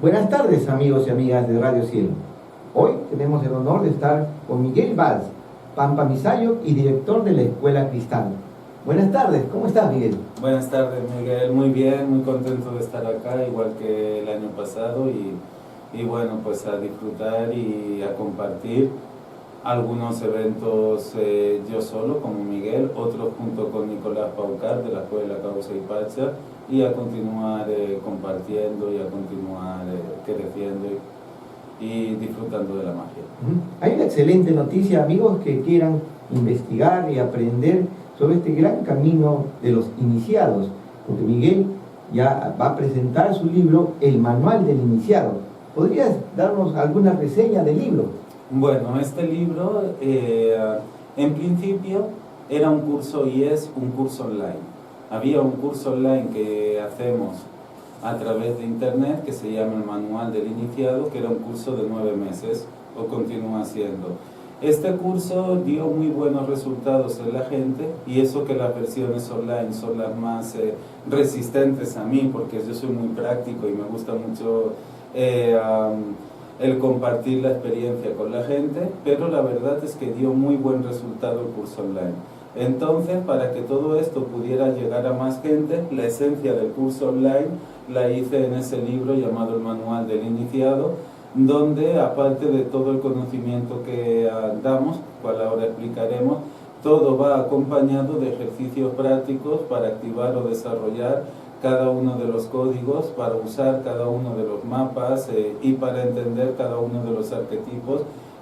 Buenas tardes, amigos y amigas de Radio Cielo. Hoy tenemos el honor de estar con Miguel Valls, Pampa Misayo y director de la Escuela Cristal. Buenas tardes, ¿cómo estás, Miguel? Buenas tardes, Miguel. Muy bien, muy contento de estar acá, igual que el año pasado, y bueno, pues a disfrutar y a compartir algunos eventos yo solo, como Miguel, otros junto con Nicolás Paucar de la Escuela Causa y Pacha, y a continuar compartiendo y a continuar creciendo y disfrutando de la magia. Hay una excelente noticia, amigos que quieran investigar y aprender sobre este gran camino de los iniciados, porque Miguel ya va a presentar su libro, El Manual del Iniciado. ¿Podrías darnos alguna reseña del libro? Bueno, este libro en principio era un curso y es un curso online. Había un curso online que hacemos a través de internet que se llama El Manual del Iniciado, que era un curso de 9 meses, o continúa siendo. Este curso dio muy buenos resultados en la gente, y eso que las versiones online son las más resistentes a mí, porque yo soy muy práctico y me gusta mucho el compartir la experiencia con la gente, pero la verdad es que dio muy buen resultado el curso online. Entonces, para que todo esto pudiera llegar a más gente, la esencia del curso online la hice en ese libro llamado El Manual del Iniciado, donde aparte de todo el conocimiento que damos, cual ahora explicaremos, todo va acompañado de ejercicios prácticos para activar o desarrollar cada uno de los códigos, para usar cada uno de los mapas y para entender cada uno de los arquetipos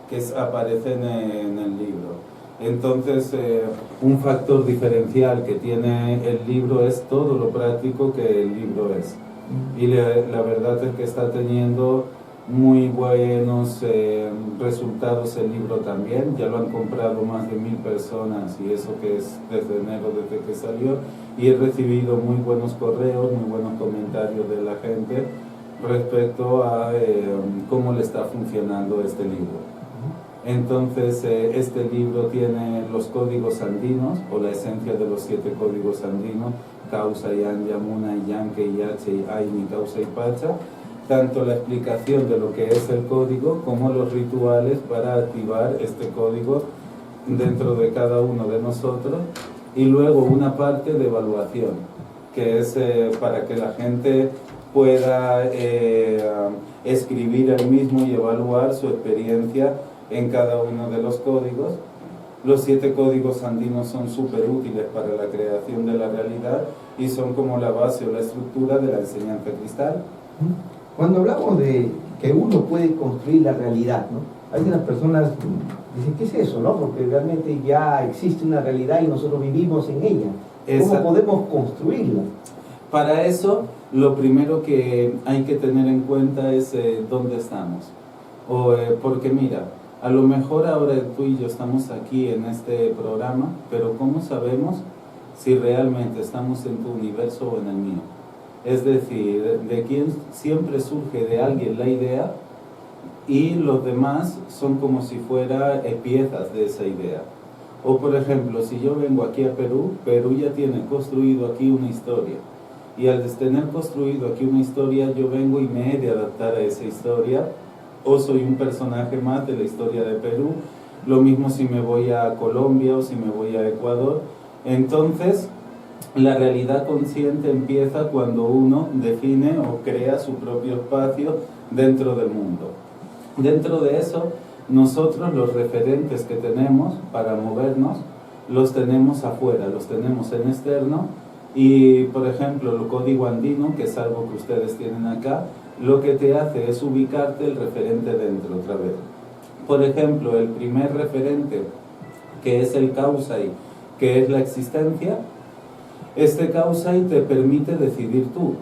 que aparecen en el libro. Entonces, un factor diferencial que tiene el libro es todo lo práctico que el libro es. Y la verdad es que está teniendo muy buenos resultados el libro también. Ya lo han comprado más de 1000 personas, y eso que es desde enero, desde que salió, y he recibido muy buenos correos, muy buenos comentarios de la gente respecto a cómo le está funcionando este libro. Entonces, este libro tiene los códigos andinos, o la esencia de los 7 códigos andinos: Causa, Yan, Yamuna, Yanque, Yache, Aini, Causa y Pacha. Tanto la explicación de lo que es el código como los rituales para activar este código dentro de cada uno de nosotros, y luego una parte de evaluación, que es para que la gente pueda escribir él mismo y evaluar su experiencia en cada uno de los códigos. Los 7 códigos andinos son súper útiles para la creación de la realidad y son como la base o la estructura de la enseñanza cristal. Cuando hablamos de que uno puede construir la realidad, ¿no? Algunas personas dicen, ¿qué es eso, no? Porque realmente ya existe una realidad y nosotros vivimos en ella. ¿Cómo podemos construirla? Para eso, lo primero que hay que tener en cuenta es dónde estamos. Porque mira, a lo mejor ahora tú y yo estamos aquí en este programa, pero ¿cómo sabemos si realmente estamos en tu universo o en el mío? Es decir, de quién siempre surge de alguien la idea, y los demás son como si fueran piezas de esa idea. O por ejemplo, si yo vengo aquí a Perú, Perú ya tiene construido aquí una historia, y al tener construido aquí una historia, yo vengo y me he de adaptar a esa historia, o soy un personaje más de la historia de Perú. Lo mismo si me voy a Colombia o si me voy a Ecuador. Entonces, la realidad consciente empieza cuando uno define o crea su propio espacio dentro del mundo. Dentro de eso, nosotros los referentes que tenemos para movernos, los tenemos afuera, los tenemos en externo. Y por ejemplo, el código andino, que es algo que ustedes tienen acá, lo que te hace es ubicarte el referente dentro otra vez. Por ejemplo, el primer referente, que es el Kausai, que es la existencia, este Kausai te permite decidir tú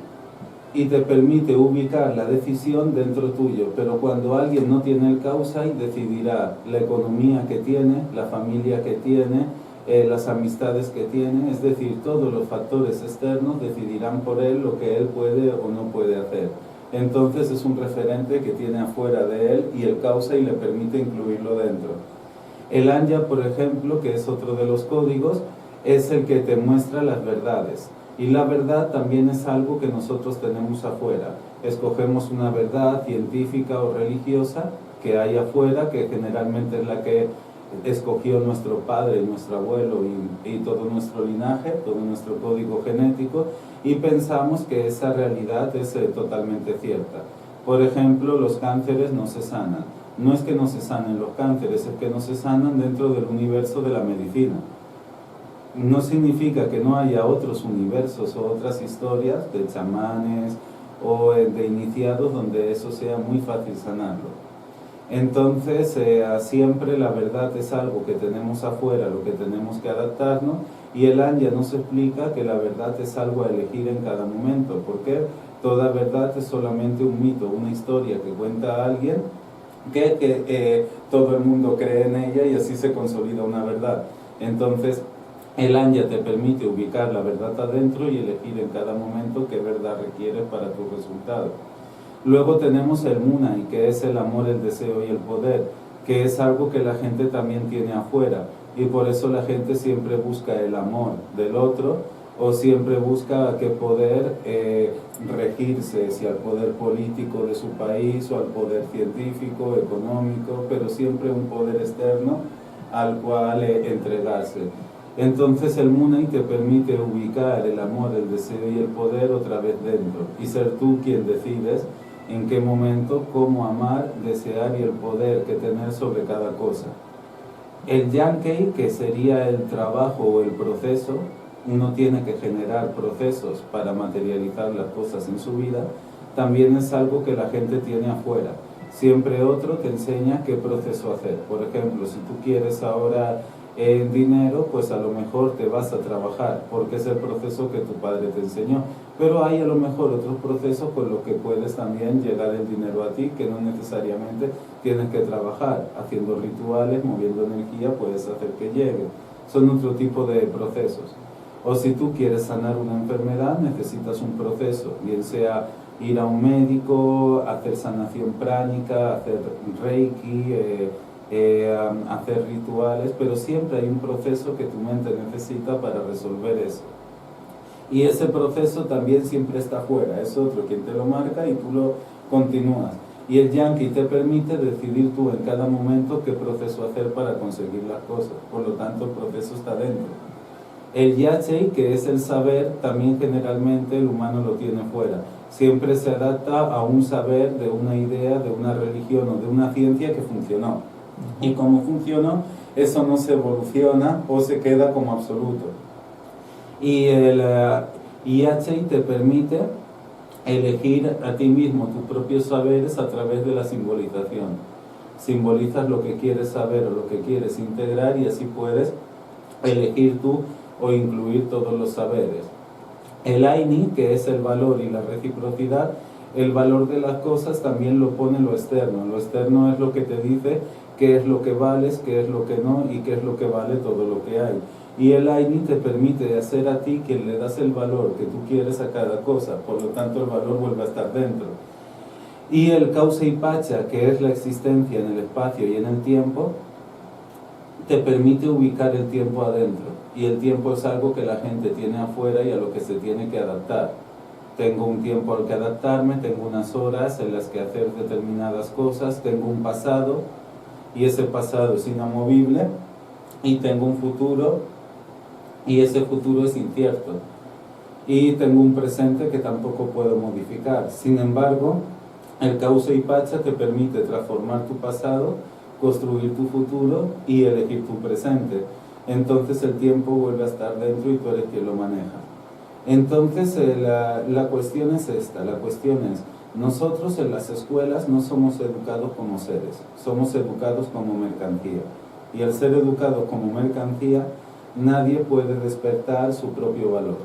y te permite ubicar la decisión dentro tuyo, pero cuando alguien no tiene el Kausai, decidirá la economía que tiene, la familia que tiene, las amistades que tiene, es decir, todos los factores externos decidirán por él lo que él puede o no puede hacer. Entonces es un referente que tiene afuera de él, y el Kausai le permite incluirlo dentro. El Anya, por ejemplo, que es otro de los códigos, es el que te muestra las verdades. Y la verdad también es algo que nosotros tenemos afuera. escogemos una verdad científica o religiosa que hay afuera, que generalmente es la que escogió nuestro padre, nuestro abuelo y todo nuestro linaje, todo nuestro código genético, y pensamos que esa realidad es totalmente cierta. Por ejemplo, los cánceres no se sanan. No es que no se sanen los cánceres, es que no se sanan dentro del universo de la medicina. No significa que no haya otros universos o otras historias de chamanes o de iniciados donde eso sea muy fácil sanarlo. Entonces, siempre la verdad es algo que tenemos afuera, lo que tenemos que adaptarnos, y el Anya nos explica que la verdad es algo a elegir en cada momento, porque toda verdad es solamente un mito, una historia que cuenta alguien, que todo el mundo cree en ella y así se consolida una verdad. Entonces, el Anya te permite ubicar la verdad adentro y elegir en cada momento qué verdad requieres para tu resultado. Luego tenemos el Munay, que es el amor, el deseo y el poder, que es algo que la gente también tiene afuera, y por eso la gente siempre busca el amor del otro, o siempre busca que poder regirse, si al poder político de su país o al poder científico, económico, pero siempre un poder externo al cual entregarse. Entonces el Munay te permite ubicar el amor, el deseo y el poder otra vez dentro, y ser tú quien decides en qué momento, cómo amar, desear y el poder que tener sobre cada cosa. El Yankei, que sería el trabajo o el proceso, uno tiene que generar procesos para materializar las cosas en su vida, también es algo que la gente tiene afuera. Siempre otro te enseña qué proceso hacer. Por ejemplo, si tú quieres ahora dinero, pues a lo mejor te vas a trabajar, porque es el proceso que tu padre te enseñó. Pero hay a lo mejor otros procesos con los que puedes también llegar el dinero a ti, que no necesariamente tienes que trabajar. Haciendo rituales, moviendo energía, puedes hacer que llegue. Son otro tipo de procesos. O si tú quieres sanar una enfermedad, necesitas un proceso, bien sea ir a un médico, hacer sanación pránica, hacer reiki, hacer rituales, pero siempre hay un proceso que tu mente necesita para resolver eso. Y ese proceso también siempre está afuera, es otro quien te lo marca y tú lo continúas. Y el Yankee te permite decidir tú en cada momento qué proceso hacer para conseguir las cosas, por lo tanto el proceso está dentro. El Yachei, que es el saber, también generalmente el humano lo tiene fuera. Siempre se adapta a un saber de una idea, de una religión o de una ciencia que funcionó. Y como funcionó, eso no se evoluciona o se queda como absoluto. Y el Yachei te permite elegir a ti mismo tus propios saberes a través de la simbolización. Simbolizas lo que quieres saber o lo que quieres integrar y así puedes elegir tú o incluir todos los saberes. El Aini, que es el valor y la reciprocidad, el valor de las cosas también lo pone lo externo. Lo externo es lo que te dice qué es lo que vales, qué es lo que no y qué es lo que vale todo lo que hay. Y el Aini te permite hacer a ti quien le das el valor que tú quieres a cada cosa, por lo tanto el valor vuelve a estar dentro. Y el Causa y Pacha, que es la existencia en el espacio y en el tiempo, te permite ubicar el tiempo adentro. Y el tiempo es algo que la gente tiene afuera y a lo que se tiene que adaptar. Tengo un tiempo al que adaptarme, tengo unas horas en las que hacer determinadas cosas, tengo un pasado y ese pasado es inamovible, y tengo un futuro y ese futuro es incierto, y tengo un presente que tampoco puedo modificar. Sin embargo, el Causa y Pacha te permite transformar tu pasado, construir tu futuro y elegir tu presente. Entonces el tiempo vuelve a estar dentro y tú eres quien lo maneja. Entonces la cuestión es esta, la cuestión es, nosotros en las escuelas no somos educados como seres, somos educados como mercancía. Y al ser educados como mercancía, nadie puede despertar su propio valor.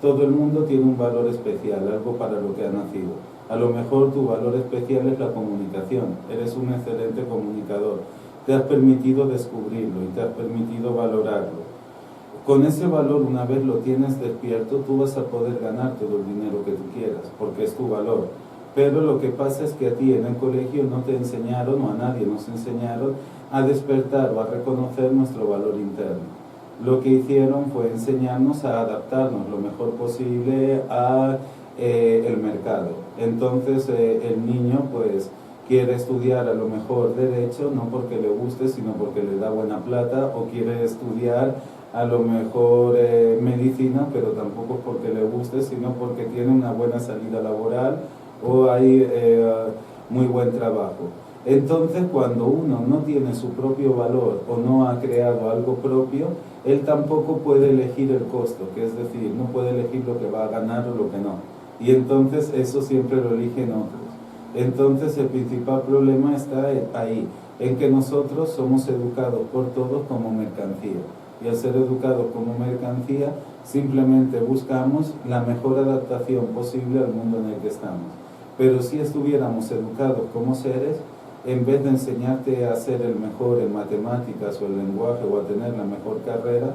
Todo el mundo tiene un valor especial, algo para lo que ha nacido. A lo mejor tu valor especial es la comunicación, eres un excelente comunicador. Te has permitido descubrirlo y te has permitido valorarlo. Con ese valor, una vez lo tienes despierto, tú vas a poder ganar todo el dinero que tú quieras, porque es tu valor. Pero lo que pasa es que a ti en el colegio no te enseñaron, o a nadie nos enseñaron, a despertar o a reconocer nuestro valor interno. Lo que hicieron fue enseñarnos a adaptarnos lo mejor posible a el mercado. Entonces el niño pues quiere estudiar a lo mejor derecho, no porque le guste, sino porque le da buena plata, o quiere estudiar a lo mejor medicina, pero tampoco porque le guste, sino porque tiene una buena salida laboral o hay muy buen trabajo. Entonces, cuando uno no tiene su propio valor o no ha creado algo propio, él tampoco puede elegir el costo, que es decir, no puede elegir lo que va a ganar o lo que no. Y entonces eso siempre lo eligen otros. Entonces el principal problema está ahí, en que nosotros somos educados por todos como mercancía. Y al ser educados como mercancía, simplemente buscamos la mejor adaptación posible al mundo en el que estamos. Pero si estuviéramos educados como seres, en vez de enseñarte a ser el mejor en matemáticas o el lenguaje o a tener la mejor carrera,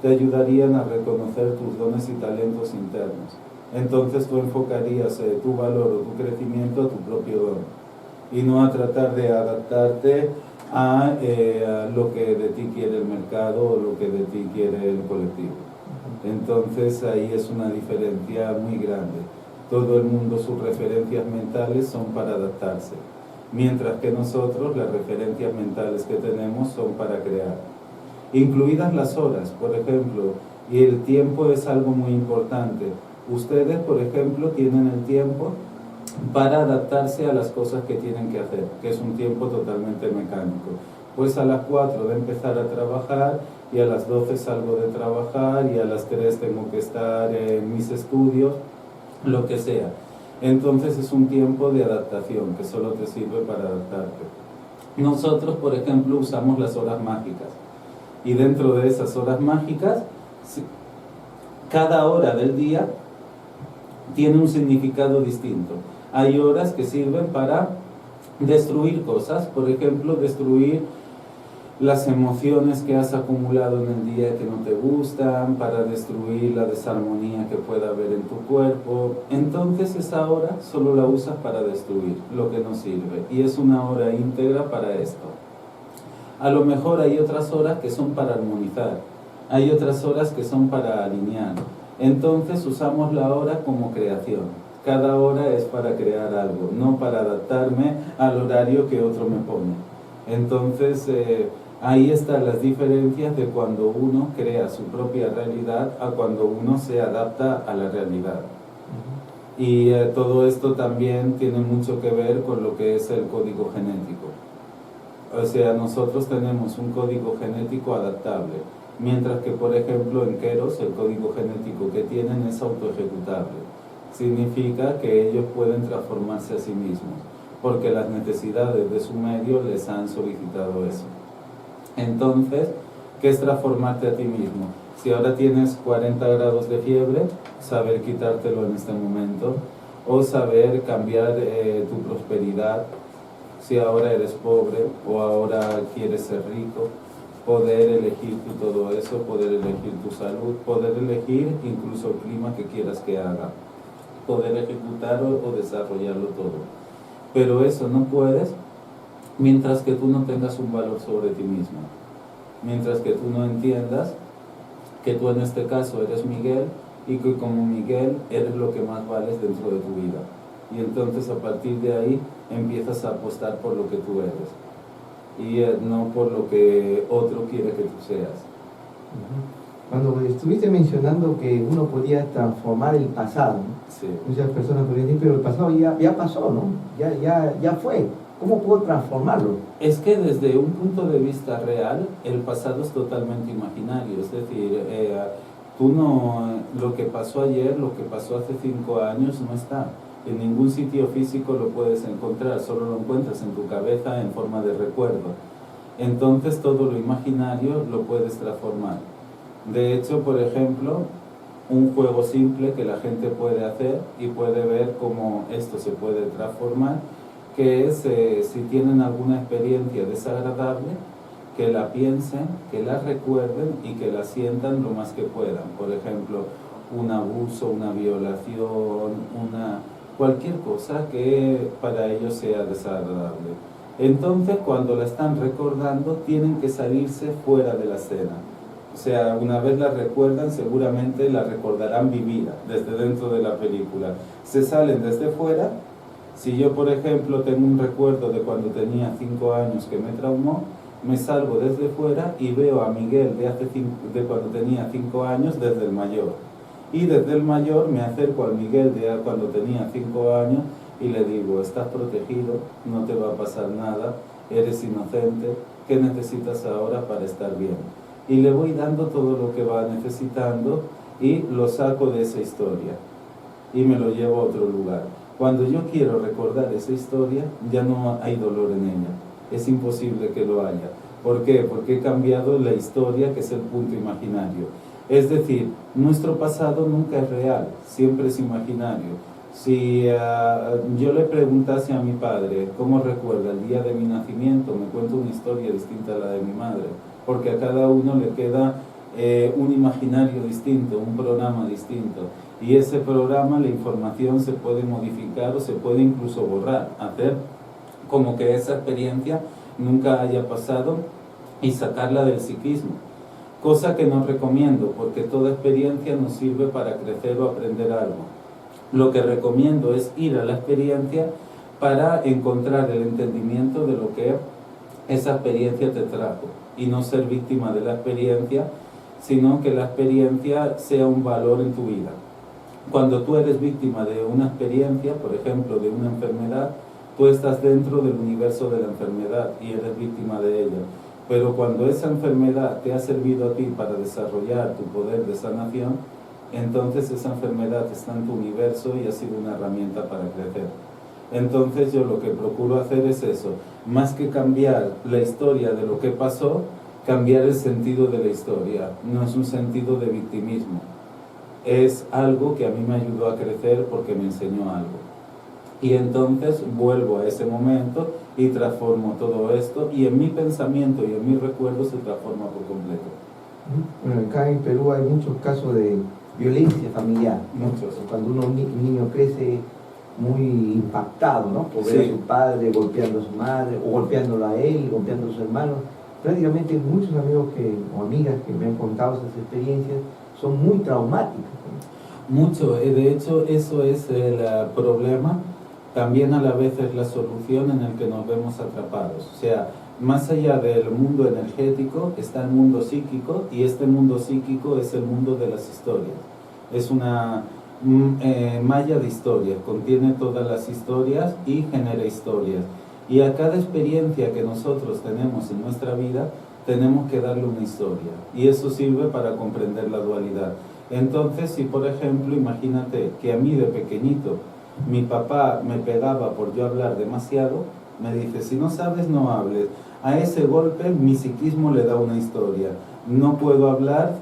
te ayudarían a reconocer tus dones y talentos internos. Entonces tú enfocarías tu valor o tu crecimiento a tu propio don y no a tratar de adaptarte a lo que de ti quiere el mercado o lo que de ti quiere el colectivo. Entonces ahí es una diferencia muy grande. Todo el mundo, sus referencias mentales son para adaptarse, mientras que nosotros las referencias mentales que tenemos son para crear. Incluidas las horas, por ejemplo, y el tiempo es algo muy importante. Ustedes, por ejemplo, tienen el tiempo para adaptarse a las cosas que tienen que hacer, que es un tiempo totalmente mecánico. Pues a las 4 de empezar a trabajar y a las 12 salgo de trabajar y a las 3 tengo que estar en mis estudios, lo que sea. Entonces es un tiempo de adaptación que solo te sirve para adaptarte. Nosotros, por ejemplo, usamos las horas mágicas y dentro de esas horas mágicas, cada hora del día tiene un significado distinto. Hay horas que sirven para destruir cosas, por ejemplo, destruir las emociones que has acumulado en el día que no te gustan, para destruir la desarmonía que pueda haber en tu cuerpo. Entonces esa hora solo la usas para destruir lo que no sirve, y es una hora íntegra para esto. A lo mejor hay otras horas que son para armonizar, hay otras horas que son para alinear. Entonces usamos la hora como creación. Cada hora es para crear algo, no para adaptarme al horario que otro me pone. Entonces ahí están las diferencias de cuando uno crea su propia realidad a cuando uno se adapta a la realidad. Y todo esto también tiene mucho que ver con lo que es el código genético. O sea, nosotros tenemos un código genético adaptable, mientras que, por ejemplo, en Keros el código genético que tienen es autoejecutable. Significa que ellos pueden transformarse a sí mismos, porque las necesidades de su medio les han solicitado eso. Entonces, ¿qué es transformarte a ti mismo? Si ahora tienes 40 grados de fiebre, saber quitártelo en este momento, o saber cambiar tu prosperidad. Si ahora eres pobre o ahora quieres ser rico, poder elegir tú todo eso, poder elegir tu salud, poder elegir incluso el clima que quieras que haga, poder ejecutar o desarrollarlo todo. Pero eso no puedes mientras que tú no tengas un valor sobre ti mismo, mientras que tú no entiendas que tú en este caso eres Miguel y que como Miguel eres lo que más vales dentro de tu vida. Y entonces a partir de ahí empiezas a apostar por lo que tú eres y no por lo que otro quiere que tú seas. Cuando estuviste mencionando que uno podía transformar el pasado, ¿no? Sí. Muchas personas podrían decir, pero el pasado ya pasó, ¿no? Ya fue. ¿Cómo puedo transformarlo? Es que desde un punto de vista real, el pasado es totalmente imaginario. Es decir, tú no, lo que pasó ayer, lo que pasó hace 5 años no está. En ningún sitio físico lo puedes encontrar, solo lo encuentras en tu cabeza en forma de recuerdo. Entonces todo lo imaginario lo puedes transformar. De hecho, por ejemplo, un juego simple que la gente puede hacer y puede ver cómo esto se puede transformar, que es si tienen alguna experiencia desagradable, que la piensen, que la recuerden y que la sientan lo más que puedan. Por ejemplo, un abuso, una violación, cualquier cosa que para ellos sea desagradable. Entonces, cuando la están recordando, tienen que salirse fuera de la escena. O sea, una vez la recuerdan, seguramente la recordarán vivida desde dentro de la película. Se salen desde fuera Si yo, por ejemplo, tengo un recuerdo de cuando tenía 5 años que me traumó, me salgo desde fuera y veo a Miguel de cuando tenía 5 años desde el mayor. Y desde el mayor me acerco al Miguel de cuando tenía 5 años y le digo, estás protegido, no te va a pasar nada, eres inocente, ¿qué necesitas ahora para estar bien? Y le voy dando todo lo que va necesitando y lo saco de esa historia y me lo llevo a otro lugar. Cuando yo quiero recordar esa historia, ya no hay dolor en ella. Es imposible que lo haya. ¿Por qué? Porque he cambiado la historia, que es el punto imaginario. Es decir, nuestro pasado nunca es real, siempre es imaginario. Si yo le preguntase a mi padre cómo recuerda el día de mi nacimiento, me cuenta una historia distinta a la de mi madre, porque a cada uno le queda un imaginario distinto, un programa distinto. Y ese programa, la información se puede modificar o se puede incluso borrar, hacer como que esa experiencia nunca haya pasado y sacarla del psiquismo. Cosa que no recomiendo, porque toda experiencia nos sirve para crecer o aprender algo. Lo que recomiendo es ir a la experiencia para encontrar el entendimiento de lo que esa experiencia te trajo y no ser víctima de la experiencia, sino que la experiencia sea un valor en tu vida. Cuando tú eres víctima de una experiencia, por ejemplo, de una enfermedad, tú estás dentro del universo de la enfermedad y eres víctima de ella. Pero cuando esa enfermedad te ha servido a ti para desarrollar tu poder de sanación, entonces esa enfermedad está en tu universo y ha sido una herramienta para crecer. Entonces yo lo que procuro hacer es eso, más que cambiar la historia de lo que pasó, cambiar el sentido de la historia. No es un sentido de victimismo, es algo que a mí me ayudó a crecer porque me enseñó algo. Y entonces vuelvo a ese momento y transformo todo esto, y en mi pensamiento y en mi recuerdo se transforma por completo. Bueno, acá en Perú hay muchos casos de violencia familiar. Muchos. Cuando un niño crece muy impactado, ¿no? Por ver a su padre golpeando a su madre, o golpeándola a él, golpeando a sus hermanos. Prácticamente muchos amigos o amigas que me han contado esas experiencias son muy traumáticas, ¿no? Mucho, de hecho eso es el problema, también a la vez es la solución en el que nos vemos atrapados. O sea, más allá del mundo energético está el mundo psíquico, y este mundo psíquico es el mundo de las historias. Es una malla de historias, contiene todas las historias y genera historias. Y a cada experiencia que nosotros tenemos en nuestra vida, tenemos que darle una historia. Y eso sirve para comprender la dualidad. Entonces, si por ejemplo, imagínate que a mí de pequeñito, mi papá me pegaba por yo hablar demasiado, me dice, si no sabes, no hables. A ese golpe, mi psiquismo le da una historia. No puedo hablar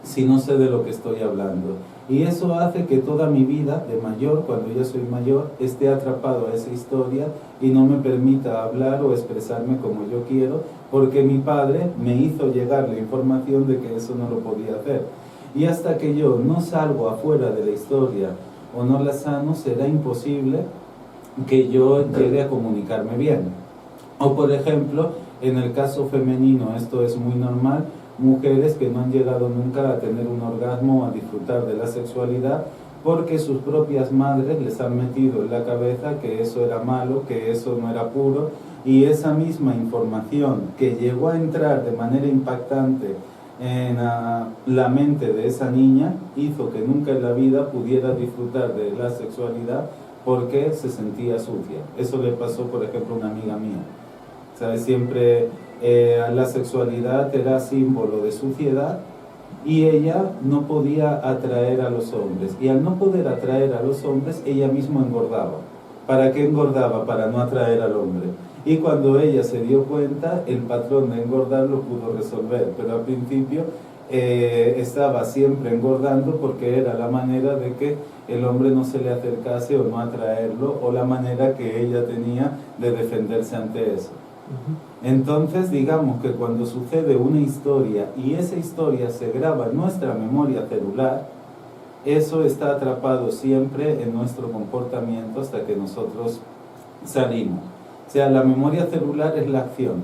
si no sé de lo que estoy hablando. Y eso hace que toda mi vida de mayor, cuando ya soy mayor, esté atrapado a esa historia y no me permita hablar o expresarme como yo quiero, porque mi padre me hizo llegar la información de que eso no lo podía hacer. Y hasta que yo no salgo afuera de la historia o no la sano, será imposible que yo llegue a comunicarme bien. O por ejemplo, en el caso femenino, esto es muy normal, mujeres que no han llegado nunca a tener un orgasmo o a disfrutar de la sexualidad porque sus propias madres les han metido en la cabeza que eso era malo, que eso no era puro, y esa misma información que llegó a entrar de manera impactante en la mente de esa niña hizo que nunca en la vida pudiera disfrutar de la sexualidad porque se sentía sucia. Eso le pasó, por ejemplo, a una amiga mía. ¿Sabes? Siempre la sexualidad era símbolo de suciedad y ella no podía atraer a los hombres. Y al no poder atraer a los hombres, ella misma engordaba. ¿Para qué engordaba? Para no atraer al hombre. Y cuando ella se dio cuenta, el patrón de engordar lo pudo resolver. Pero al principio estaba siempre engordando porque era la manera de que el hombre no se le acercase o no atraerlo, o la manera que ella tenía de defenderse ante eso. Entonces, digamos que cuando sucede una historia y esa historia se graba en nuestra memoria celular, eso está atrapado siempre en nuestro comportamiento hasta que nosotros salimos. O sea, la memoria celular es la acción,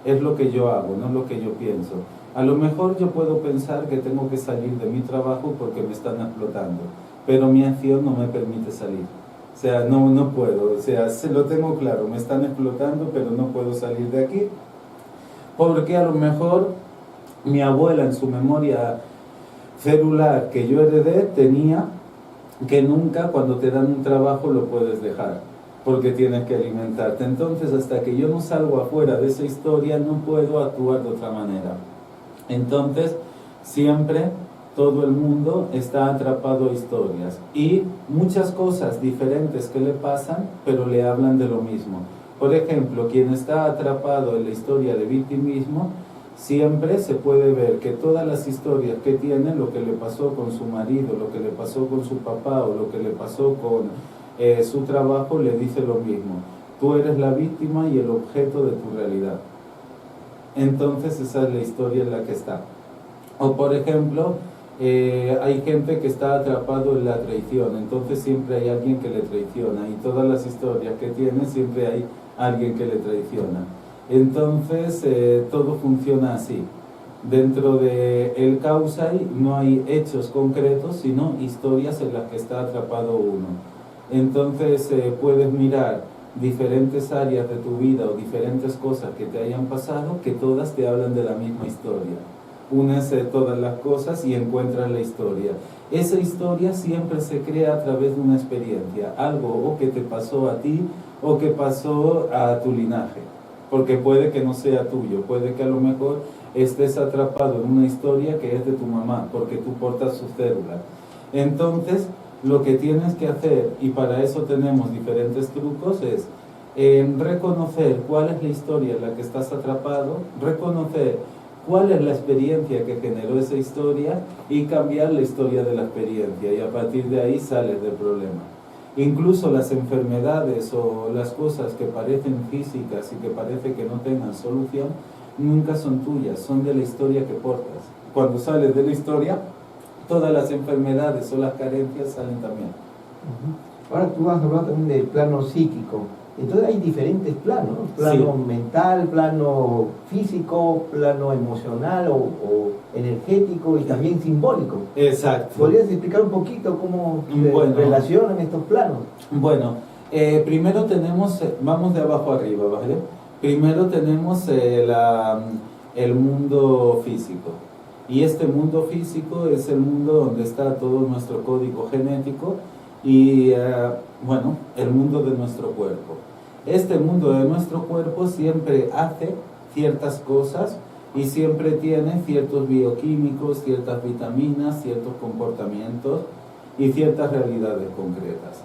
es lo que yo hago, no lo que yo pienso. A lo mejor yo puedo pensar que tengo que salir de mi trabajo porque me están explotando, pero mi acción no me permite salir. O sea, no puedo, o sea, se lo tengo claro, me están explotando, pero no puedo salir de aquí, porque a lo mejor mi abuela en su memoria celular que yo heredé tenía que nunca cuando te dan un trabajo lo puedes dejar, porque tienes que alimentarte. Entonces, hasta que yo no salgo afuera de esa historia, no puedo actuar de otra manera. Entonces, siempre todo el mundo está atrapado a historias y muchas cosas diferentes que le pasan, pero le hablan de lo mismo. Por ejemplo, quien está atrapado en la historia de victimismo, siempre se puede ver que todas las historias que tiene, lo que le pasó con su marido, lo que le pasó con su papá o lo que le pasó con su trabajo, le dice lo mismo. Tú eres la víctima y el objeto de tu realidad. Entonces esa es la historia en la que está. O por ejemplo, hay gente que está atrapado en la traición, entonces siempre hay alguien que le traiciona y todas las historias que tiene siempre hay alguien que le traiciona. Entonces todo funciona así. Dentro del causal no hay hechos concretos, sino historias en las que está atrapado uno. Entonces puedes mirar diferentes áreas de tu vida o diferentes cosas que te hayan pasado, que todas te hablan de la misma historia. Unes todas las cosas y encuentras la historia. Esa historia siempre se crea a través de una experiencia, algo o que te pasó a ti o que pasó a tu linaje, porque puede que no sea tuyo, puede que a lo mejor estés atrapado en una historia que es de tu mamá, porque tú portas sus células. Entonces, lo que tienes que hacer, y para eso tenemos diferentes trucos, es reconocer cuál es la historia en la que estás atrapado, reconocer cuál es la experiencia que generó esa historia y cambiar la historia de la experiencia, y a partir de ahí sales del problema. Incluso las enfermedades o las cosas que parecen físicas y que parece que no tengan solución, nunca son tuyas, son de la historia que portas. Cuando sales de la historia, todas las enfermedades o las carencias salen también. Ahora tú has hablado también del plano psíquico. Entonces hay diferentes planos, ¿no? Plano mental, plano físico, plano emocional o energético y también simbólico. Exacto. ¿Podrías explicar un poquito cómo se relacionan estos planos? Bueno, primero tenemos, vamos de abajo arriba, ¿vale? Primero tenemos el mundo físico. Y este mundo físico es el mundo donde está todo nuestro código genético y, bueno, el mundo de nuestro cuerpo. Este mundo de nuestro cuerpo siempre hace ciertas cosas y siempre tiene ciertos bioquímicos, ciertas vitaminas, ciertos comportamientos y ciertas realidades concretas.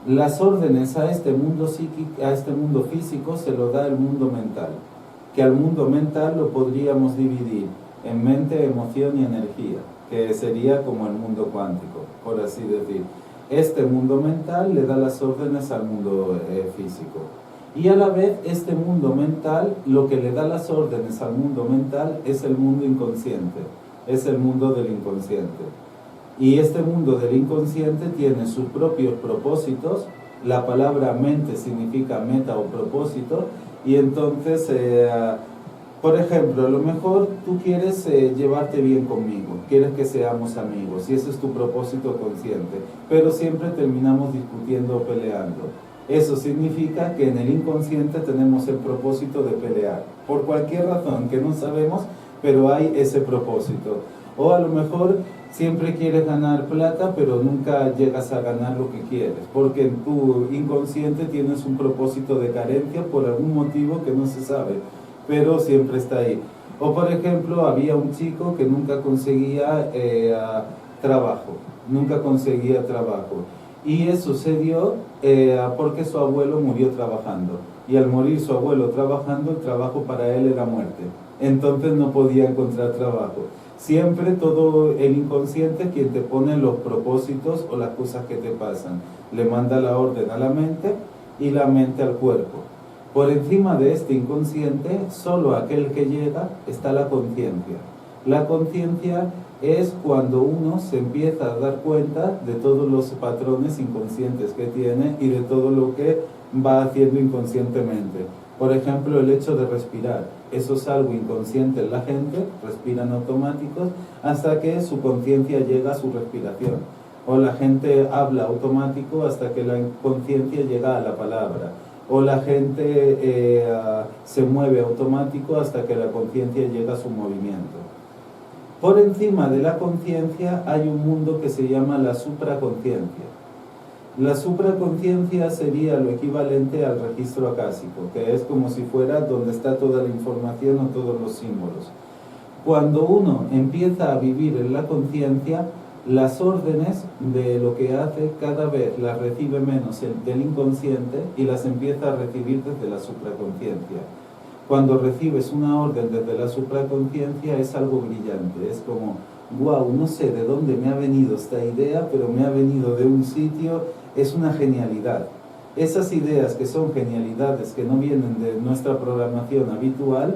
Las órdenes a este mundo psíquico, a este mundo físico se lo da el mundo mental, que al mundo mental lo podríamos dividir en mente, emoción y energía, que sería como el mundo cuántico, por así decir. Este mundo mental le da las órdenes al mundo físico. Y a la vez, este mundo mental, lo que le da las órdenes al mundo mental es el mundo inconsciente, es el mundo del inconsciente. Y este mundo del inconsciente tiene sus propios propósitos. La palabra mente significa meta o propósito, y entonces, por ejemplo, a lo mejor tú quieres llevarte bien conmigo, quieres que seamos amigos, y ese es tu propósito consciente, pero siempre terminamos discutiendo o peleando. Eso significa que en el inconsciente tenemos el propósito de pelear, por cualquier razón que no sabemos, pero hay ese propósito. O a lo mejor siempre quieres ganar plata, pero nunca llegas a ganar lo que quieres, porque en tu inconsciente tienes un propósito de carencia por algún motivo que no se sabe, pero siempre está ahí. O por ejemplo, había un chico que nunca conseguía trabajo, y eso se dio porque su abuelo murió trabajando, y al morir su abuelo trabajando, el trabajo para él era muerte, entonces no podía encontrar trabajo. Siempre todo el inconsciente quien te pone los propósitos o las cosas que te pasan, le manda la orden a la mente y la mente al cuerpo. Por encima de este inconsciente, solo aquel que llega, está la conciencia. La conciencia es cuando uno se empieza a dar cuenta de todos los patrones inconscientes que tiene y de todo lo que va haciendo inconscientemente. Por ejemplo, el hecho de respirar. Eso es algo inconsciente en la gente, respiran automáticos hasta que su conciencia llega a su respiración. o la gente habla automático hasta que la conciencia llega a la palabra, o la gente se mueve automático hasta que la conciencia llega a su movimiento. Por encima de la conciencia hay un mundo que se llama la supraconciencia. La supraconciencia sería lo equivalente al registro acásico, que es como si fuera donde está toda la información o todos los símbolos. Cuando uno empieza a vivir en la conciencia, las órdenes de lo que hace cada vez las recibe menos del inconsciente y las empieza a recibir desde la supraconciencia. Cuando recibes una orden desde la supraconciencia es algo brillante, es como, wow, no sé de dónde me ha venido esta idea, pero me ha venido de un sitio, es una genialidad. Esas ideas que son genialidades, que no vienen de nuestra programación habitual,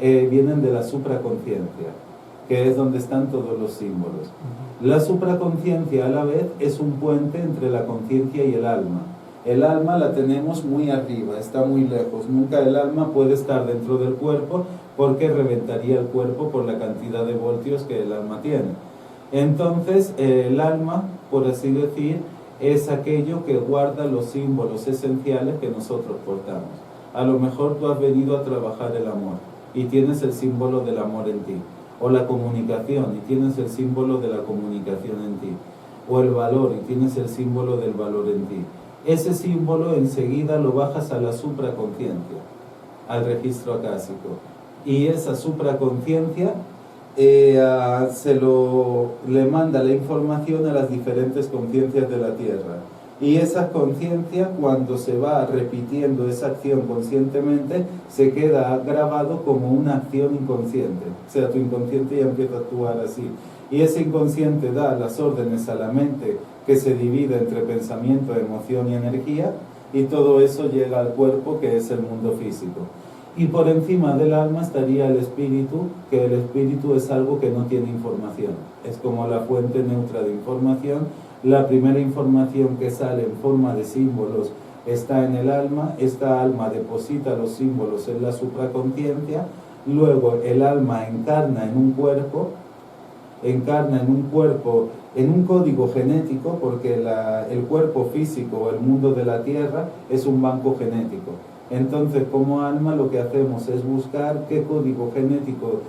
vienen de la supraconciencia, que es donde están todos los símbolos. La supraconciencia a la vez es un puente entre la conciencia y el alma. El alma la tenemos muy arriba, está muy lejos. Nunca el alma puede estar dentro del cuerpo porque reventaría el cuerpo por la cantidad de voltios que el alma tiene. Entonces, el alma, por así decir, es aquello que guarda los símbolos esenciales que nosotros portamos. A lo mejor tú has venido a trabajar el amor y tienes el símbolo del amor en ti, o la comunicación y tienes el símbolo de la comunicación en ti, o el valor y tienes el símbolo del valor en ti. Ese símbolo enseguida lo bajas a la supraconciencia, al registro acásico, y esa supraconciencia le manda la información a las diferentes conciencias de la Tierra. Y esa conciencia, cuando se va repitiendo esa acción conscientemente, se queda grabado como una acción inconsciente. O sea, tu inconsciente ya empieza a actuar así. Y ese inconsciente da las órdenes a la mente, que se divide entre pensamiento, emoción y energía, y todo eso llega al cuerpo, que es el mundo físico. Y por encima del alma estaría el espíritu, que el espíritu es algo que no tiene información. Es como la fuente neutra de información. La primera información que sale en forma de símbolos está en el alma. Esta alma deposita los símbolos en la supraconciencia. Luego el alma encarna en un cuerpo, en un código genético, porque el cuerpo físico o el mundo de la Tierra es un banco genético. Entonces, como alma, lo que hacemos es buscar qué código genético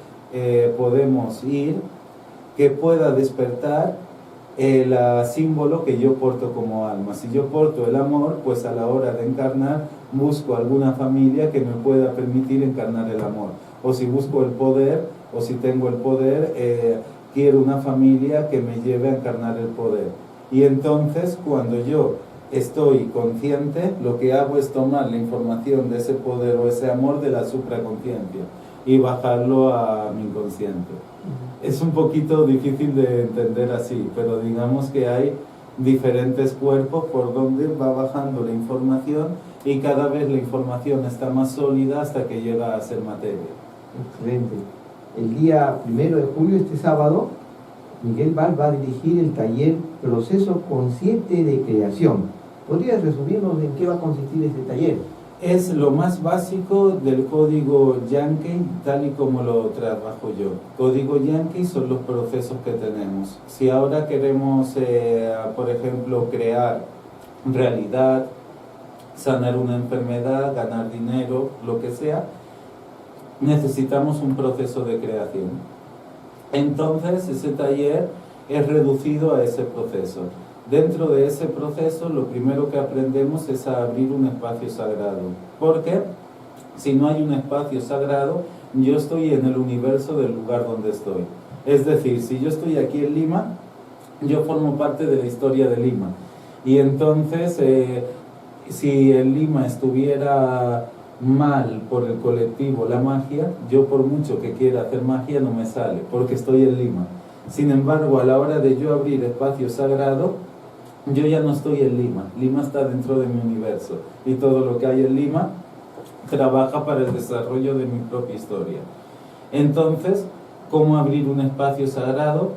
podemos ir que pueda despertar el símbolo que yo porto como alma. Si yo porto el amor, pues a la hora de encarnar busco alguna familia que me pueda permitir encarnar el amor. O si busco el poder, o si tengo el poder, quiero una familia que me lleve a encarnar el poder. Y entonces, cuando yo estoy consciente, lo que hago es tomar la información de ese poder o ese amor de la supraconciencia y bajarlo a mi inconsciente. Es un poquito difícil de entender así, pero digamos que hay diferentes cuerpos por donde va bajando la información y cada vez la información está más sólida hasta que llega a ser materia. Excelente. El día 1 de julio, este sábado, Miguel Val va a dirigir el taller Proceso Consciente de Creación. ¿Podrías resumirnos en qué va a consistir este taller? Es lo más básico del código Yankee, tal y como lo trabajo yo. Código Yankee son los procesos que tenemos. Si ahora queremos, por ejemplo, crear realidad, sanar una enfermedad, ganar dinero, lo que sea, necesitamos un proceso de creación. Entonces, ese taller es reducido a ese proceso. Dentro de ese proceso, lo primero que aprendemos es a abrir un espacio sagrado. Porque si no hay un espacio sagrado, yo estoy en el universo del lugar donde estoy. Es decir, si yo estoy aquí en Lima, yo formo parte de la historia de Lima. Y entonces, si en Lima estuviera mal por el colectivo la magia, yo por mucho que quiera hacer magia no me sale, porque estoy en Lima. Sin embargo, a la hora de yo abrir espacio sagrado, yo ya no estoy en Lima. Lima está dentro de mi universo y todo lo que hay en Lima trabaja para el desarrollo de mi propia historia. Entonces, ¿cómo abrir un espacio sagrado?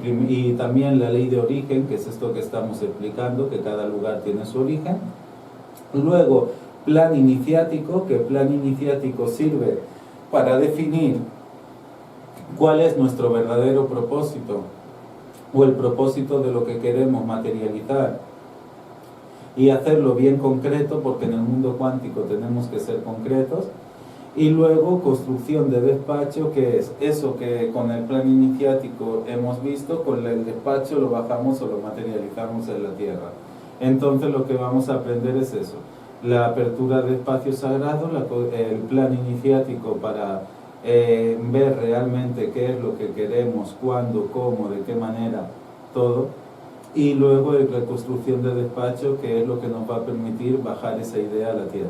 Y también la ley de origen, que es esto que estamos explicando, que cada lugar tiene su origen. Luego, plan iniciático, que el plan iniciático sirve para definir cuál es nuestro verdadero propósito o el propósito de lo que queremos materializar y hacerlo bien concreto, porque en el mundo cuántico tenemos que ser concretos. Y luego construcción de despacho, que es eso que con el plan iniciático hemos visto, con el despacho lo bajamos o lo materializamos en la tierra. Entonces lo que vamos a aprender es eso, la apertura de espacio sagrado, el plan iniciático para ver realmente qué es lo que queremos, cuándo, cómo, de qué manera, todo. Y luego la construcción de despacho, que es lo que nos va a permitir bajar esa idea a la tierra.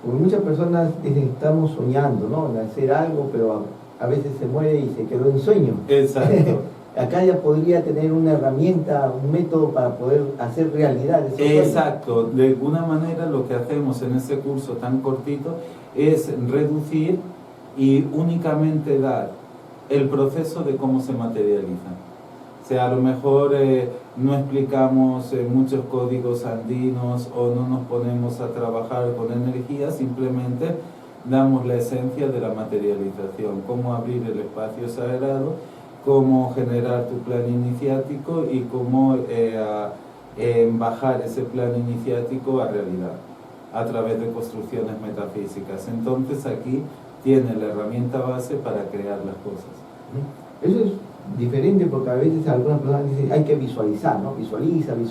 Porque muchas personas dicen, estamos soñando, ¿no? En hacer algo, pero a veces se muere y se quedó en sueño. Exacto. Acá ya podría tener una herramienta, un método para poder hacer realidad esos sueños. Exacto. De alguna manera lo que hacemos en este curso tan cortito es reducir y únicamente dar el proceso de cómo se materializa. O sea, a lo mejor no explicamos muchos códigos andinos o no nos ponemos a trabajar con energía, simplemente damos la esencia de la materialización, cómo abrir el espacio sagrado, cómo generar tu plan iniciático y cómo bajar ese plan iniciático a realidad a través de construcciones metafísicas. Entonces aquí tiene la herramienta base para crear las cosas. Eso es diferente porque a veces algunas personas dicen hay que visualizar, ¿no? Visualiza, y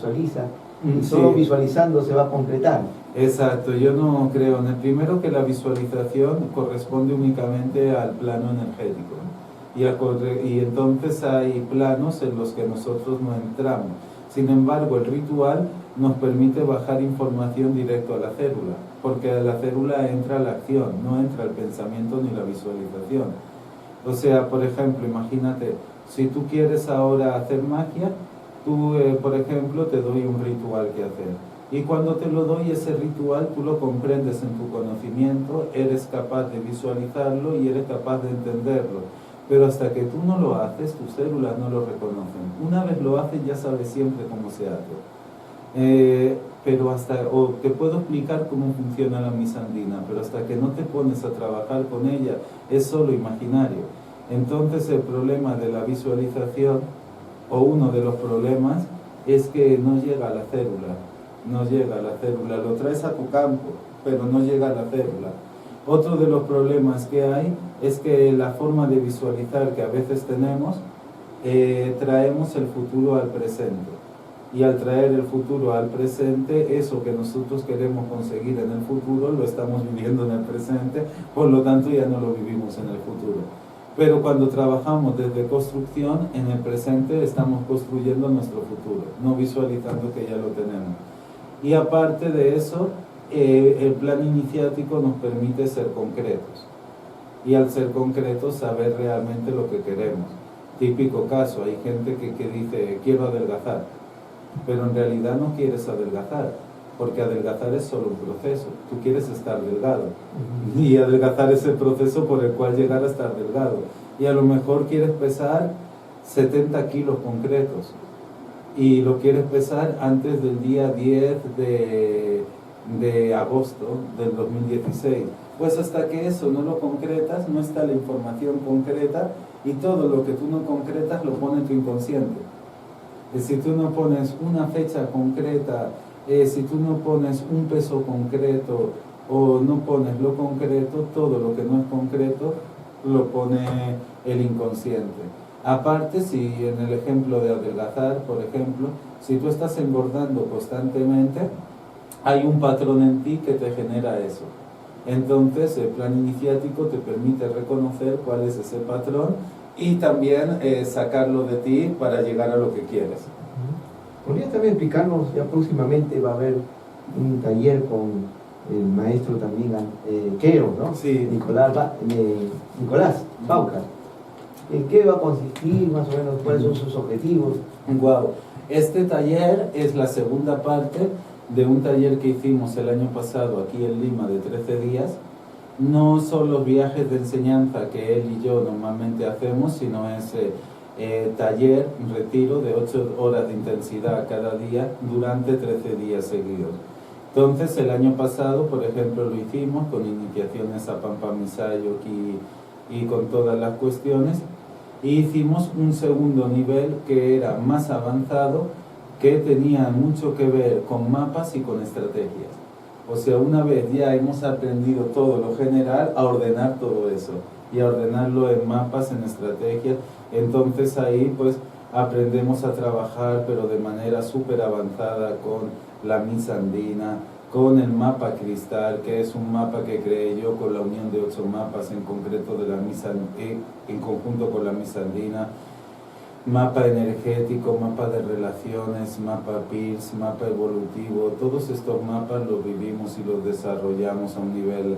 Sí. solo visualizando se va a concretar. Exacto, yo no creo en el primero que la visualización corresponde únicamente al plano energético y entonces hay planos en los que nosotros no entramos. Sin embargo, el ritual nos permite bajar información directo a la célula, porque a la célula entra la acción, no entra el pensamiento ni la visualización. O sea, por ejemplo, imagínate, si tú quieres ahora hacer magia, tú, por ejemplo, te doy un ritual que hacer. Y cuando te lo doy, ese ritual, tú lo comprendes en tu conocimiento, eres capaz de visualizarlo y eres capaz de entenderlo. Pero hasta que tú no lo haces, tus células no lo reconocen. Una vez lo haces, ya sabes siempre cómo se hace. O te puedo explicar cómo funciona la misa andina, pero hasta que no te pones a trabajar con ella, es solo imaginario. Entonces el problema de la visualización, o uno de los problemas, es que no llega a la célula. No llega a la célula, lo traes a tu campo, pero no llega a la célula. Otro de los problemas que hay es que la forma de visualizar que a veces tenemos, traemos el futuro al presente. Y al traer el futuro al presente, eso que nosotros queremos conseguir en el futuro, lo estamos viviendo en el presente, por lo tanto ya no lo vivimos en el futuro. Pero cuando trabajamos desde construcción, en el presente estamos construyendo nuestro futuro, no visualizando que ya lo tenemos. Y aparte de eso, el plan iniciático nos permite ser concretos. Y al ser concretos, saber realmente lo que queremos. Típico caso, hay gente que dice, quiero adelgazar, pero en realidad no quieres adelgazar, porque adelgazar es solo un proceso. Tú quieres estar delgado. Y adelgazar es el proceso por el cual llegar a estar delgado. Y a lo mejor quieres pesar 70 kilos concretos. Y lo quieres pesar antes del día 10 de agosto del 2016. Pues hasta que eso no lo concretas, no está la información concreta, y todo lo que tú no concretas lo pone en tu inconsciente. Si tú no pones una fecha concreta, si tú no pones un peso concreto o no pones lo concreto, todo lo que no es concreto lo pone el inconsciente. Aparte, si en el ejemplo de adelgazar, por ejemplo, si tú estás engordando constantemente, hay un patrón en ti que te genera eso. Entonces, el plan iniciático te permite reconocer cuál es ese patrón y también sacarlo de ti para llegar a lo que quieres. ¿Podrías también explicarnos? Ya próximamente va a haber un taller con el maestro también Quero, ¿no? Sí. Nicolás Baucar. ¿En qué va a consistir más o menos? ¿Cuáles son sus objetivos? Wow. Este taller es la segunda parte de un taller que hicimos el año pasado aquí en Lima de 13 días. No son los viajes de enseñanza que él y yo normalmente hacemos, sino es taller, retiro de 8 horas de intensidad cada día durante 13 días seguidos. Entonces el año pasado, por ejemplo, lo hicimos con iniciaciones a Pampa Misayo y con todas las cuestiones. Y hicimos un segundo nivel que era más avanzado, que tenía mucho que ver con mapas y con estrategias. O sea, una vez ya hemos aprendido todo lo general, a ordenar todo eso y a ordenarlo en mapas, en estrategias. Entonces ahí pues aprendemos a trabajar, pero de manera súper avanzada, con la misa andina, con el mapa cristal, que es un mapa que creé yo con la unión de 8 mapas, en concreto de la misa, en conjunto con la misa andina. Mapa energético, mapa de relaciones, mapa PIRS, mapa evolutivo, todos estos mapas los vivimos y los desarrollamos a un nivel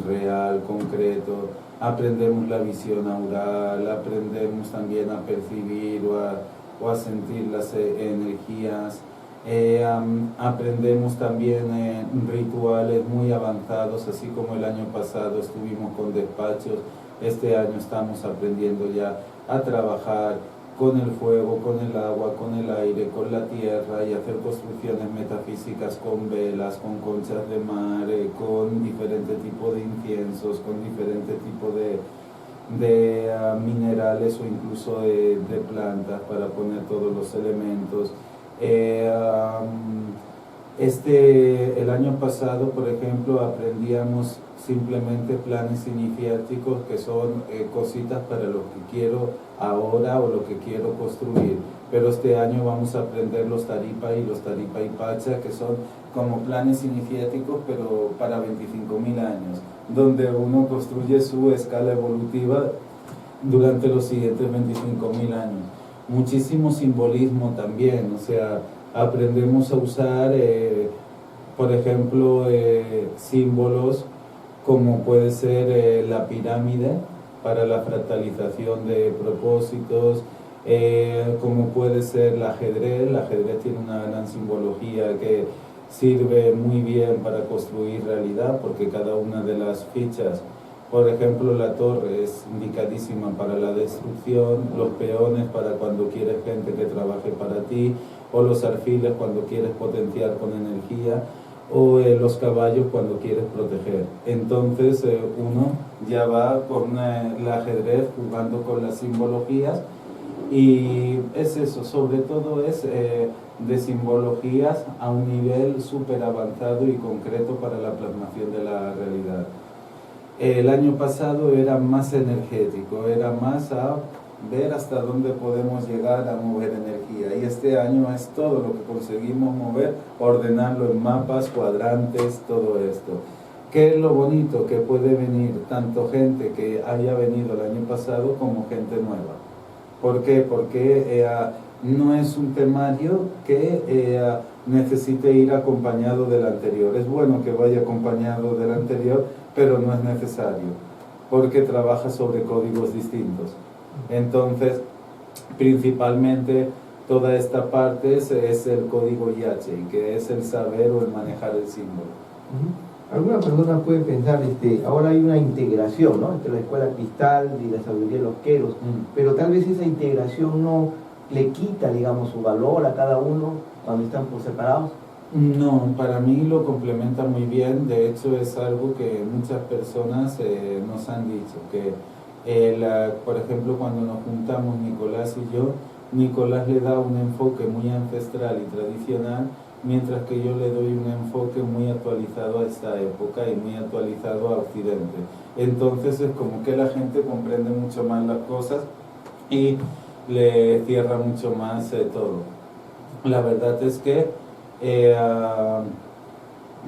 real, concreto. Aprendemos la visión aural, aprendemos también a percibir o a sentir las energías. Aprendemos también rituales muy avanzados, así como el año pasado estuvimos con despachos. Este año estamos aprendiendo ya a trabajar con el fuego, con el agua, con el aire, con la tierra, y hacer construcciones metafísicas con velas, con conchas de mar, con diferentes tipos de inciensos, con diferentes tipos de minerales o incluso de plantas para poner todos los elementos. El año pasado, por ejemplo, aprendíamos simplemente planes iniciáticos, que son cositas para lo que quiero ahora o lo que quiero construir. Pero este año vamos a aprender los Taripa y los Taripa y Pacha, que son como planes iniciáticos, pero para 25.000 años, donde uno construye su escala evolutiva durante los siguientes 25.000 años. Muchísimo simbolismo también, o sea, aprendemos a usar, por ejemplo, símbolos como puede ser la pirámide para la fractalización de propósitos, como puede ser el ajedrez. El ajedrez tiene una gran simbología que sirve muy bien para construir realidad, porque cada una de las fichas, por ejemplo, la torre es indicadísima para la destrucción, los peones para cuando quieres gente que trabaje para ti, o los alfiles cuando quieres potenciar con energía, o los caballos cuando quieres proteger. Entonces uno ya va con el ajedrez jugando con las simbologías, y es eso, sobre todo es de simbologías a un nivel súper avanzado y concreto para la plasmación de la realidad. El año pasado era más energético, era más a ver hasta dónde podemos llegar a mover energía, y este año es todo lo que conseguimos mover, ordenarlo en mapas, cuadrantes, todo esto. ¿Qué es lo bonito? Que puede venir tanto gente que haya venido el año pasado como gente nueva. ¿Por qué? Porque no es un temario que necesite ir acompañado del anterior. Es bueno que vaya acompañado del anterior, pero no es necesario, porque trabaja sobre códigos distintos. Entonces, principalmente, toda esta parte es el código Yache, que es el saber o el manejar el símbolo. Algunas personas pueden pensar, ahora hay una integración, ¿no?, entre la escuela cristal y la sabiduría de los queros, pero tal vez esa integración no le quita, digamos, su valor a cada uno cuando están por separados. No, para mí lo complementa muy bien. De hecho, es algo que muchas personas nos han dicho, que por ejemplo, cuando nos juntamos Nicolás y yo, Nicolás le da un enfoque muy ancestral y tradicional, mientras que yo le doy un enfoque muy actualizado a esta época y muy actualizado a Occidente. Entonces es como que la gente comprende mucho más las cosas y le cierra mucho más todo. La verdad es que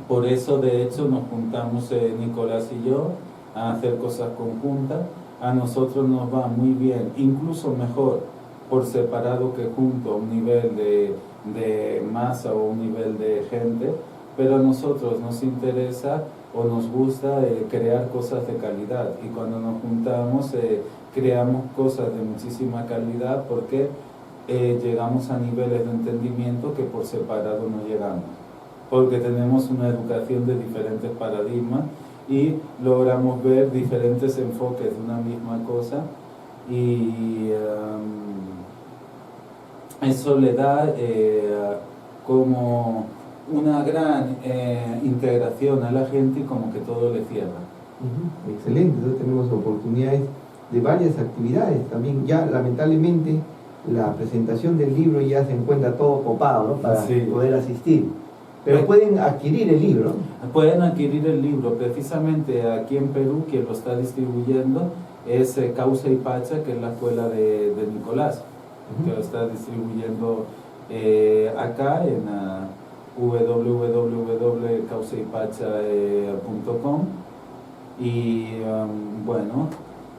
por eso, de hecho, nos juntamos Nicolás y yo a hacer cosas conjuntas. A nosotros nos va muy bien, incluso mejor por separado que junto, a un nivel de masa o un nivel de gente, pero a nosotros nos interesa o nos gusta crear cosas de calidad, y cuando nos juntamos creamos cosas de muchísima calidad, porque llegamos a niveles de entendimiento que por separado no llegamos, porque tenemos una educación de diferentes paradigmas y logramos ver diferentes enfoques de una misma cosa, y eso le da como una gran integración a la gente, y como que todo le cierra. Excelente, entonces tenemos oportunidades de varias actividades. También ya lamentablemente la presentación del libro ya se encuentra todo copado, ¿no? Para poder asistir. Pero pueden adquirir el libro. Pueden adquirir el libro. Precisamente aquí en Perú, quien lo está distribuyendo es Causa y Pacha, que es la escuela de Nicolás, que lo está distribuyendo acá en www.causaypacha.com. Y bueno,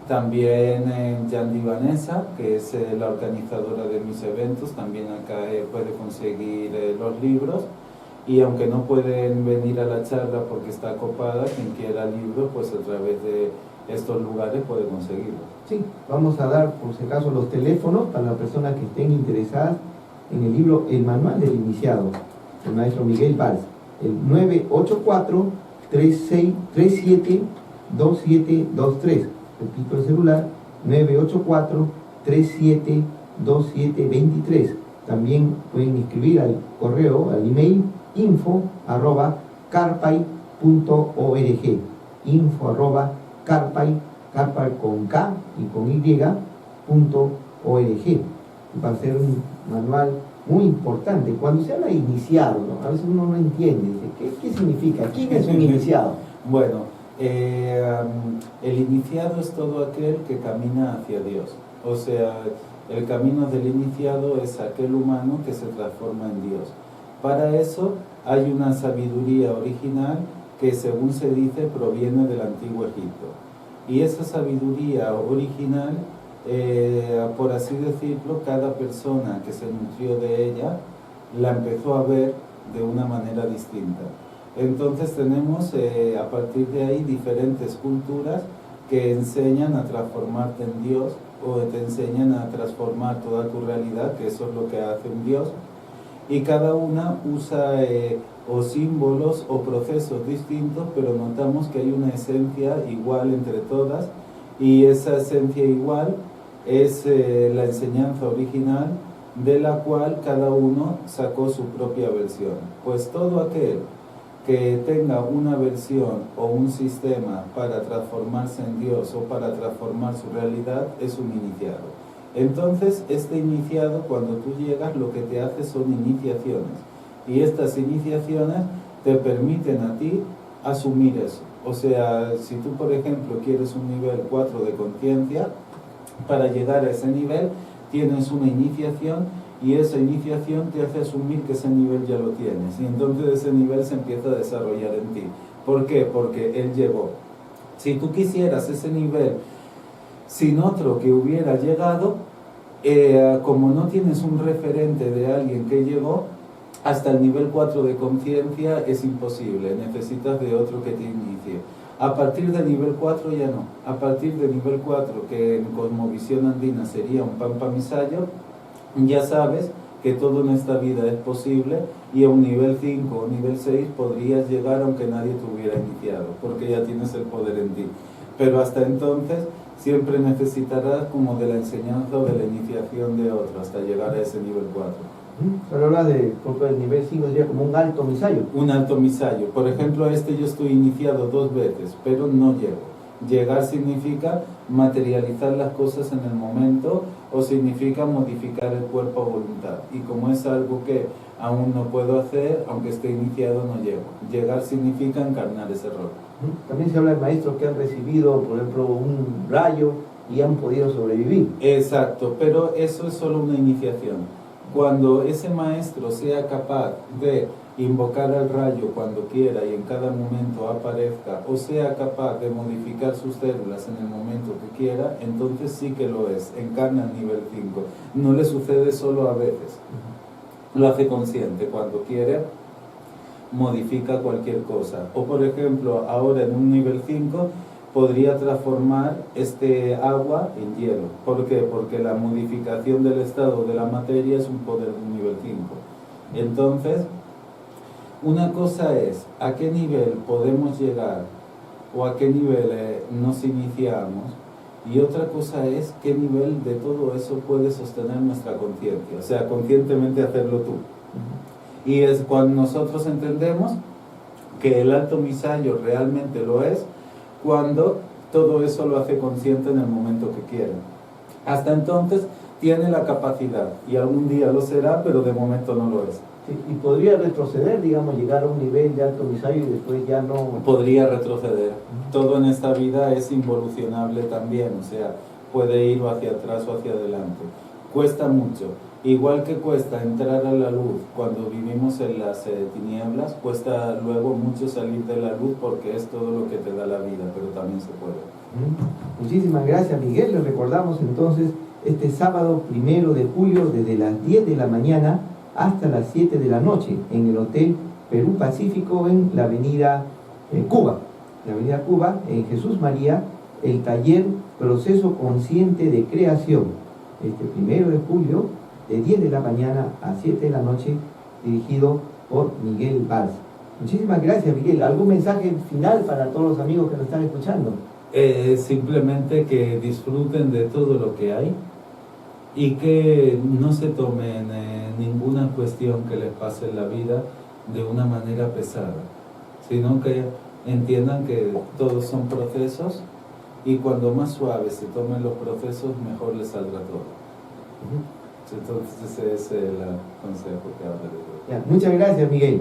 también Yandy Vanessa, que es la organizadora de mis eventos, también acá puede conseguir los libros. Y aunque no pueden venir a la charla porque está copada, quien quiera libros, pues a través de estos lugares puede conseguirlo. Sí, vamos a dar por si acaso los teléfonos para las personas que estén interesadas en el libro El Manual del Iniciado, el maestro Miguel Valls, el 984-3727-2723. Repito el celular, 984-3727-23. También pueden escribir al correo, al email, info@carpay.org, info@carpay, carpay con K y con Y.org. Va a ser un manual muy importante. Cuando se habla de iniciado, ¿no? A veces uno no entiende, dice, ¿qué significa? ¿Quién es un iniciado? Bueno, el iniciado es todo aquel que camina hacia Dios. O sea, el camino del iniciado es aquel humano que se transforma en Dios. Para eso hay una sabiduría original que, según se dice, proviene del antiguo Egipto. Y esa sabiduría original, por así decirlo, cada persona que se nutrió de ella la empezó a ver de una manera distinta. Entonces tenemos a partir de ahí diferentes culturas que enseñan a transformarte en Dios, o te enseñan a transformar toda tu realidad, que eso es lo que hace un Dios, y cada una usa o símbolos o procesos distintos, pero notamos que hay una esencia igual entre todas, y esa esencia igual es la enseñanza original, de la cual cada uno sacó su propia versión. Pues todo aquel que tenga una versión o un sistema para transformarse en Dios o para transformar su realidad es un iniciado. Entonces, este iniciado, cuando tú llegas, lo que te hace son iniciaciones. Y estas iniciaciones te permiten a ti asumir eso. O sea, si tú, por ejemplo, quieres un nivel 4 de conciencia, para llegar a ese nivel tienes una iniciación, y esa iniciación te hace asumir que ese nivel ya lo tienes, y entonces ese nivel se empieza a desarrollar en ti. ¿Por qué? Porque él llegó. Si tú quisieras ese nivel sin otro que hubiera llegado, como no tienes un referente de alguien que llegó, hasta el nivel 4 de conciencia es imposible, necesitas de otro que te inicie. A partir del nivel 4 ya no. A partir del nivel 4, que en cosmovisión andina sería un Pampa Misayo, ya sabes que todo en esta vida es posible, y a un nivel 5 o nivel 6 podrías llegar aunque nadie te hubiera iniciado, porque ya tienes el poder en ti. Pero hasta entonces siempre necesitarás como de la enseñanza o de la iniciación de otro hasta llegar a ese nivel 4. Solo habla del nivel 5, sería como un alto misayo. Un alto misayo. Por ejemplo, a este yo estoy iniciado 2 veces, pero no llego. Llegar significa materializar las cosas en el momento, o significa modificar el cuerpo a voluntad. Y como es algo que aún no puedo hacer, aunque esté iniciado, no llego. Llegar significa encarnar ese rol. También se habla de maestros que han recibido, por ejemplo, un rayo y han podido sobrevivir. Exacto, pero eso es solo una iniciación. Cuando ese maestro sea capaz de invocar al rayo cuando quiera y en cada momento aparezca, o sea capaz de modificar sus células en el momento que quiera, entonces sí que lo es, encarna el nivel 5. No le sucede solo a veces, lo hace consciente. Cuando quiere, modifica cualquier cosa. O por ejemplo, ahora en un nivel 5 podría transformar este agua en hielo. ¿Por qué? Porque la modificación del estado de la materia es un poder de un nivel 5. Entonces, una cosa es a qué nivel podemos llegar o a qué nivel nos iniciamos, y otra cosa es qué nivel de todo eso puede sostener nuestra conciencia, o sea, conscientemente hacerlo tú. Y es cuando nosotros entendemos que el alto misayo realmente lo es, cuando todo eso lo hace consciente en el momento que quiere. Hasta entonces tiene la capacidad y algún día lo será, pero de momento no lo es. Sí, y podría retroceder, digamos, llegar a un nivel de alto visayo y después ya no... Podría retroceder. Todo en esta vida es involucionable también, o sea, puede ir o hacia atrás o hacia adelante. Cuesta mucho. Igual que cuesta entrar a la luz cuando vivimos en las tinieblas, cuesta luego mucho salir de la luz porque es todo lo que te da la vida, pero también se puede. Muchísimas gracias, Miguel. Les recordamos entonces este sábado 1 de julio desde las 10 de la mañana hasta las 7 de la noche en el Hotel Perú Pacífico en la avenida Cuba. La avenida Cuba, en Jesús María, el taller Proceso Consciente de Creación. Este 1 de julio, de 10 de la mañana a 7 de la noche, dirigido por Miguel Valls. Muchísimas gracias, Miguel. ¿Algún mensaje final para todos los amigos que nos están escuchando? Simplemente que disfruten de todo lo que hay y que no se tomen ninguna cuestión que les pase en la vida de una manera pesada, sino que entiendan que todos son procesos y cuando más suaves se tomen los procesos, mejor les saldrá todo. Entonces ese es el consejo que ahora les doy. Muchas gracias, Miguel.